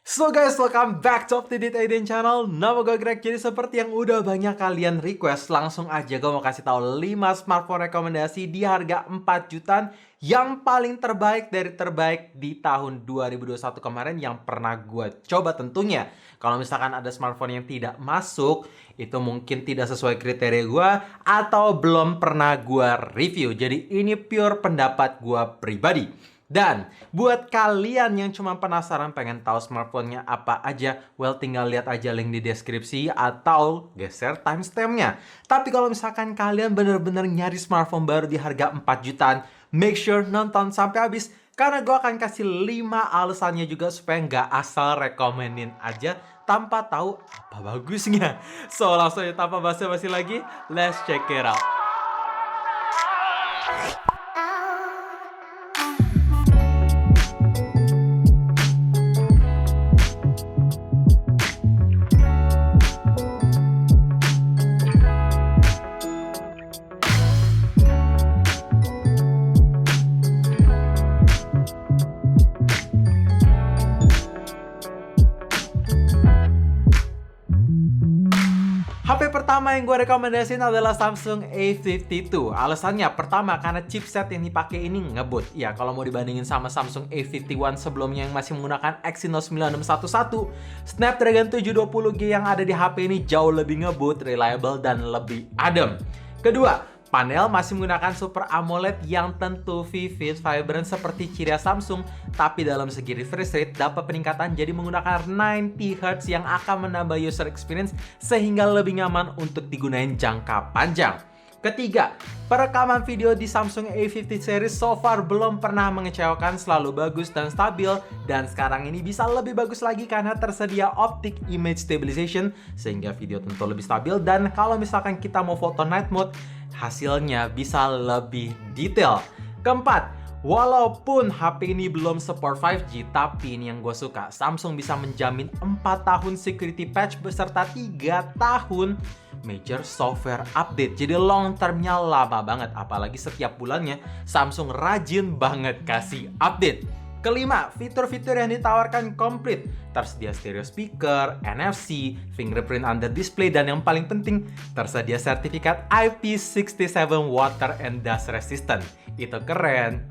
So guys, welcome back to Update Aiden Channel. Nama gue Greg. Jadi seperti yang udah banyak kalian request, langsung aja gue mau kasih tahu 5 smartphone rekomendasi di harga 4 jutaan yang paling terbaik dari terbaik di tahun 2021 kemarin yang pernah gue coba tentunya. Kalau misalkan ada smartphone yang tidak masuk, itu mungkin tidak sesuai kriteria gue atau belum pernah gue review. Jadi ini pure pendapat gue pribadi. Dan buat kalian yang cuma penasaran pengen tahu smartphone-nya apa aja, well tinggal lihat aja link di deskripsi atau geser timestamp-nya. Tapi kalau misalkan kalian bener-bener nyari smartphone baru di harga 4 jutaan, make sure nonton sampai habis karena gue akan kasih 5 alasannya juga supaya nggak asal rekomenin aja tanpa tahu apa bagusnya. So langsung aja tanpa basa-basi lagi, let's check it out. HP pertama yang gue rekomendasiin adalah Samsung A52. Alasannya pertama karena chipset yang dipakai ini ngebut. Ya kalau mau dibandingin sama Samsung A51 sebelumnya yang masih menggunakan Exynos 9611, Snapdragon 720G yang ada di HP ini jauh lebih ngebut, reliable, dan lebih adem. Kedua, panel masih menggunakan Super AMOLED yang tentu vivid, vibrant seperti ciri khas Samsung, tapi dalam segi refresh rate dapat peningkatan jadi menggunakan 90Hz yang akan menambah user experience sehingga lebih nyaman untuk digunain jangka panjang. Ketiga, perekaman video di Samsung A50 series so far belum pernah mengecewakan, selalu bagus dan stabil, dan sekarang ini bisa lebih bagus lagi karena tersedia optic image stabilization sehingga video tentu lebih stabil, dan kalau misalkan kita mau foto night mode hasilnya bisa lebih detail. Keempat, walaupun HP ini belum support 5G, tapi ini yang gue suka, Samsung bisa menjamin 4 tahun security patch beserta 3 tahun major software update. Jadi long termnya lama banget, apalagi setiap bulannya Samsung rajin banget kasih update. Kelima, fitur-fitur yang ditawarkan komplit. Tersedia stereo speaker, NFC, fingerprint under display, dan yang paling penting, tersedia sertifikat IP67 water and dust resistant. Itu keren.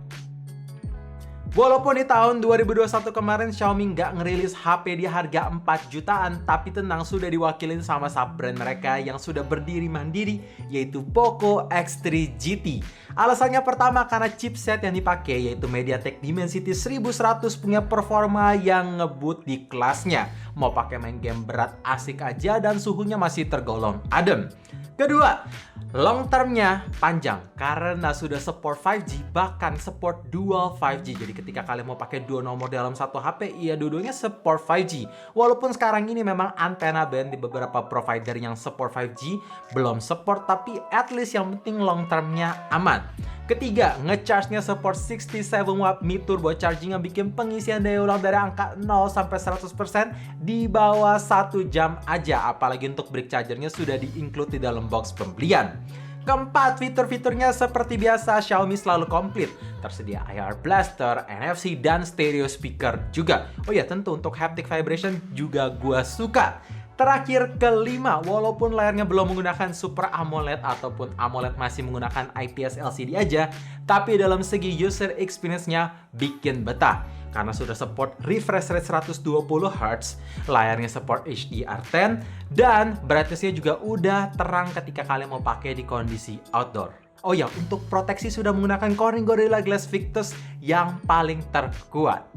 Walaupun di tahun 2021 kemarin Xiaomi nggak ngerilis HP di harga 4 jutaan, tapi tenang sudah diwakilin sama sub-brand mereka yang sudah berdiri mandiri, yaitu Poco X3 GT. Alasannya pertama karena chipset yang dipakai yaitu MediaTek Dimensity 1100 punya performa yang ngebut di kelasnya. Mau pakai main game berat asik aja dan suhunya masih tergolong adem. Kedua, long termnya panjang karena sudah support 5G, bahkan support dual 5G. Jadi ketika kalian mau pakai dua nomor dalam satu HP, ya dua-duanya support 5G. Walaupun sekarang ini memang antena band di beberapa provider yang support 5G belum support, tapi at least yang penting long termnya aman. Ketiga, ngecharge-nya support 67 watt mid turbo charging yang bikin pengisian daya ulang dari angka 0 sampai 100% di bawah 1 jam aja. Apalagi untuk brick chargernya sudah di-include di dalam box pembelian. Keempat, fitur-fiturnya seperti biasa Xiaomi selalu komplit. Tersedia IR blaster, NFC, dan stereo speaker juga. Oh ya, tentu untuk haptic vibration juga gua suka. Terakhir, kelima, walaupun layarnya belum menggunakan Super AMOLED ataupun AMOLED masih menggunakan IPS LCD aja, tapi dalam segi user experience-nya bikin betah. Karena sudah support refresh rate 120Hz, layarnya support HDR10, dan brightness-nya juga udah terang ketika kalian mau pakai di kondisi outdoor. Oh ya, untuk proteksi sudah menggunakan Corning Gorilla Glass Victus yang paling terkuat.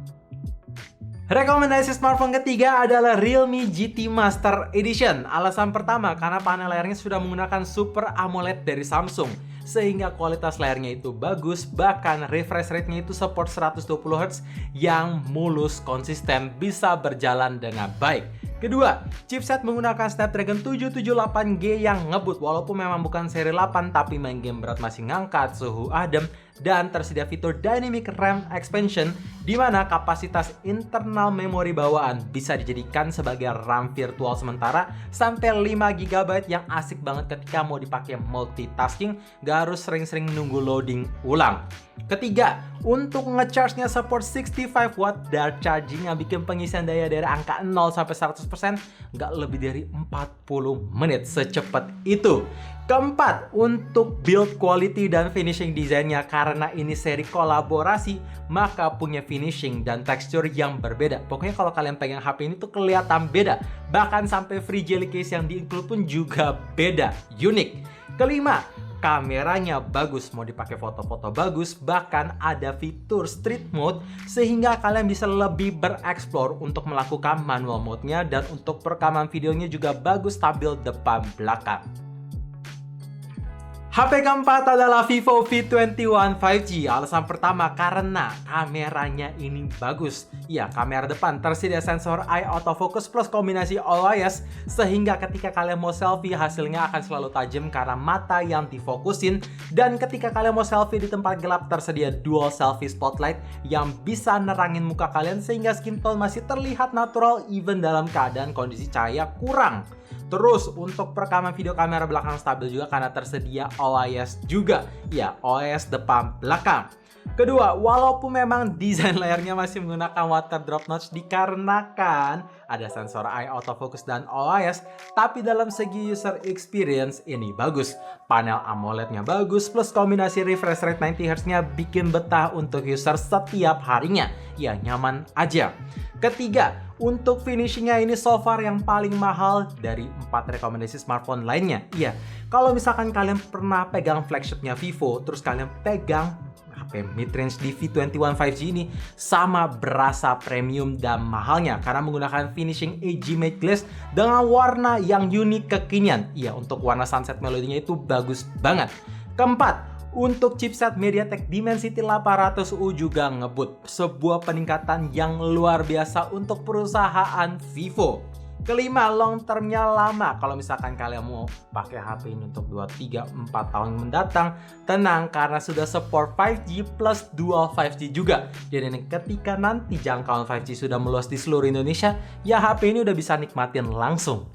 Rekomendasi smartphone ketiga adalah Realme GT Master Edition. Alasan pertama karena panel layarnya sudah menggunakan Super AMOLED dari Samsung, sehingga kualitas layarnya itu bagus, bahkan refresh rate-nya itu support 120Hz yang mulus, konsisten, bisa berjalan dengan baik. Kedua, chipset menggunakan Snapdragon 778G yang ngebut, walaupun memang bukan seri 8, tapi main game berat masih ngangkat, suhu adem, dan tersedia fitur Dynamic RAM Expansion di mana kapasitas internal memori bawaan bisa dijadikan sebagai RAM virtual sementara sampai 5 GB yang asik banget ketika mau dipakai multitasking, gak harus sering-sering nunggu loading ulang. Ketiga, untuk ngecharge-nya support 65 watt dart charging yang bikin pengisian daya dari angka 0 sampai 100% nggak lebih dari 40 menit, secepat itu. Keempat, untuk build quality dan finishing desainnya, karena ini seri kolaborasi, maka punya finishing dan tekstur yang berbeda. Pokoknya kalau kalian pegang HP ini tuh kelihatan beda. Bahkan sampai free jelly case yang di-include pun juga beda, unik. Kelima, kameranya bagus, mau dipakai foto-foto bagus, bahkan ada fitur street mode sehingga kalian bisa lebih bereksplor untuk melakukan manual mode-nya, dan untuk perekaman videonya juga bagus, stabil depan belakang. HP keempat adalah Vivo V21 5G. Alasan pertama karena kameranya ini bagus. Ya, kamera depan tersedia sensor eye autofocus plus kombinasi OIS, sehingga ketika kalian mau selfie hasilnya akan selalu tajam karena mata yang difokusin. Dan ketika kalian mau selfie di tempat gelap tersedia dual selfie spotlight yang bisa nerangin muka kalian sehingga skin tone masih terlihat natural even dalam keadaan kondisi cahaya kurang. Terus untuk perekaman video, kamera belakang stabil juga karena tersedia OIS juga. Ya, OIS depan belakang. Kedua, walaupun memang desain layarnya masih menggunakan water drop notch dikarenakan ada sensor eye autofocus dan OIS, tapi dalam segi user experience ini bagus. Panel AMOLED-nya bagus plus kombinasi refresh rate 90Hz-nya bikin betah untuk user setiap harinya. Ya, nyaman aja. Ketiga, untuk finishingnya ini so far yang paling mahal dari 4 rekomendasi smartphone lainnya. Iya, kalau misalkan kalian pernah pegang flagshipnya Vivo, terus kalian pegang HP mid-range di V21 5G ini, sama berasa premium dan mahalnya karena menggunakan finishing AG matte glass dengan warna yang unik kekinian. Iya, untuk warna sunset melodinya itu bagus banget. Keempat, untuk chipset MediaTek Dimensity 800U juga ngebut, sebuah peningkatan yang luar biasa untuk perusahaan Vivo. Kelima, long termnya lama. Kalau misalkan kalian mau pakai HP ini untuk 2, 3, 4 tahun mendatang, tenang karena sudah support 5G plus dual 5G juga. Jadi ketika nanti jangkauan 5G sudah meluas di seluruh Indonesia, ya HP ini udah bisa nikmatin langsung.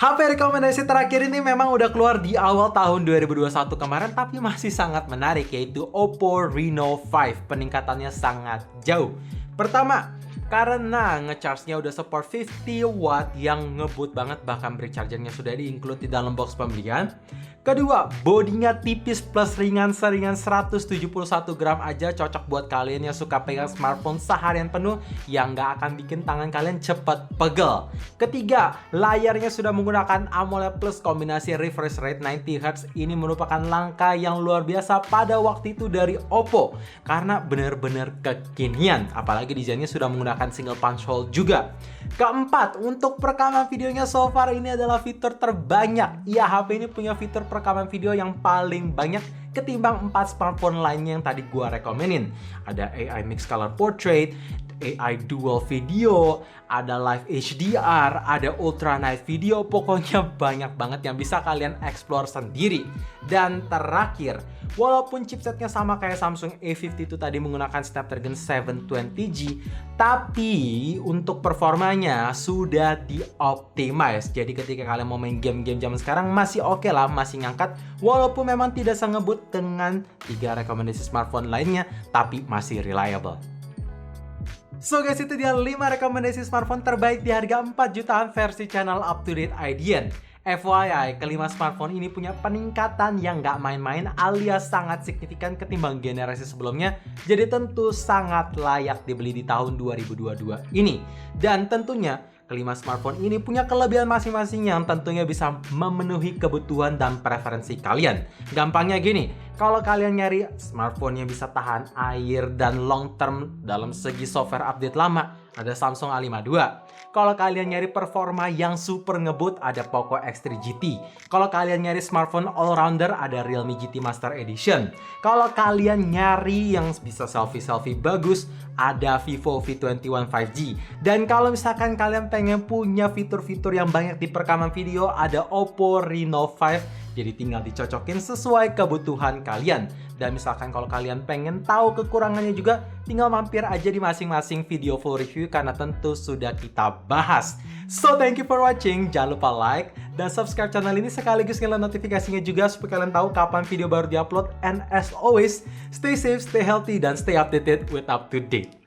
HP rekomendasi terakhir ini memang udah keluar di awal tahun 2021 kemarin, tapi masih sangat menarik, yaitu Oppo Reno 5. Peningkatannya sangat jauh. Pertama, karena ngecharge-nya udah support 50 watt yang ngebut banget, bahkan brick charger-nya sudah di-include di dalam box pembelian. Kedua, bodinya tipis plus ringan, seringan 171 gram aja, cocok buat kalian yang suka pegang smartphone seharian penuh yang nggak akan bikin tangan kalian cepet pegel. Ketiga, layarnya sudah menggunakan AMOLED plus kombinasi refresh rate 90Hz. Ini merupakan langkah yang luar biasa pada waktu itu dari Oppo karena benar-benar kekinian, apalagi desainnya sudah menggunakan single punch hole juga. Keempat, untuk perekaman videonya so far ini adalah fitur terbanyak. Ya, HP ini punya fitur perekaman video yang paling banyak ketimbang 4 smartphone lainnya yang tadi gua rekomenin. Ada AI Mixed Color Portrait, AI Dual Video, ada Live HDR, ada Ultra Night Video, pokoknya banyak banget yang bisa kalian explore sendiri. Dan terakhir, walaupun chipsetnya sama kayak Samsung A52 tadi menggunakan Snapdragon 720G, tapi untuk performanya sudah di-optimize. Jadi ketika kalian mau main game-game zaman sekarang masih oke lah, masih ngangkat, walaupun memang tidak sengebut dengan 3 rekomendasi smartphone lainnya, tapi masih reliable. So guys, itu dia 5 rekomendasi smartphone terbaik di harga 4 jutaan versi channel Up to Date IDN. FYI, kelima smartphone ini punya peningkatan yang nggak main-main alias sangat signifikan ketimbang generasi sebelumnya, jadi tentu sangat layak dibeli di tahun 2022 ini. Dan tentunya kelima smartphone ini punya kelebihan masing-masing yang tentunya bisa memenuhi kebutuhan dan preferensi kalian. Gampangnya gini, kalau kalian nyari smartphone yang bisa tahan air dan long term dalam segi software update lama, ada Samsung A52. Kalau kalian nyari performa yang super ngebut, ada Poco X3 GT. Kalau kalian nyari smartphone all-rounder, ada Realme GT Master Edition. Kalau kalian nyari yang bisa selfie-selfie bagus, ada Vivo V21 5G. Dan kalau misalkan kalian pengen punya fitur-fitur yang banyak di perekaman video, ada Oppo Reno 5 Jadi tinggal dicocokin sesuai kebutuhan kalian. Dan misalkan kalau kalian pengen tahu kekurangannya juga, tinggal mampir aja di masing-masing video full review karena tentu sudah kita bahas. So thank you for watching, jangan lupa like dan subscribe channel ini sekaligus nyalain notifikasinya juga supaya kalian tahu kapan video baru diupload. And as always, stay safe, stay healthy, dan stay updated with up to date.